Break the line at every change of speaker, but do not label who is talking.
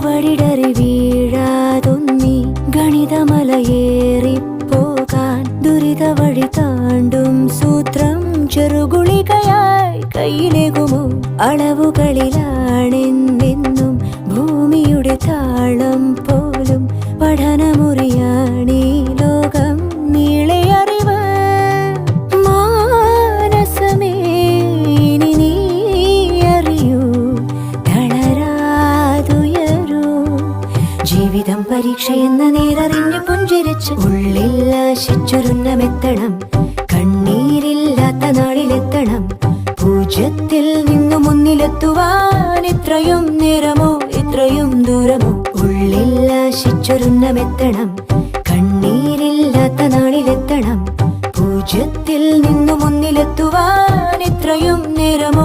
ചുവടിടറി വീഴാതൊന്നി ഗണിതമലയേറിപ്പോകാൻ ദുരിത വഴി താണ്ടും സൂത്രം ചെറുകുളികയായി കയ്യിലേകുമോ? അളവുകളിലാണെന്നെന്നും ഭൂമിയുടെ താളം പോലും പഠനമുറിയാണീ ലോകം നീളെ അറിവ്. മാനസമേ ഇനി നീ അറിയൂ, തളരാതുയരൂ. ജീവിതം പരീക്ഷയെന്ന നേരറിഞ്ഞു പുഞ്ചിരിച്ച് ഉള്ളിൽ ആശിച്ചൊരുന്നമെത്തണം. കണ്ണീരില്ലാത്ത നാളിലെത്തണം. പൂജ്യത്തിൽ നിന്നു മുന്നിലെത്തുവാൻ ഇത്രയും നേരമോ ഇത്രയും ദൂരമോ? ഉള്ളിൽ ആശിച്ചൊരുന്നമെത്തണം. കണ്ണീരില്ലാത്ത നാളിലെത്തണം. പൂജ്യത്തിൽ നിന്നു മുന്നിലെത്തുവാൻ ഇത്രയും നേരമോ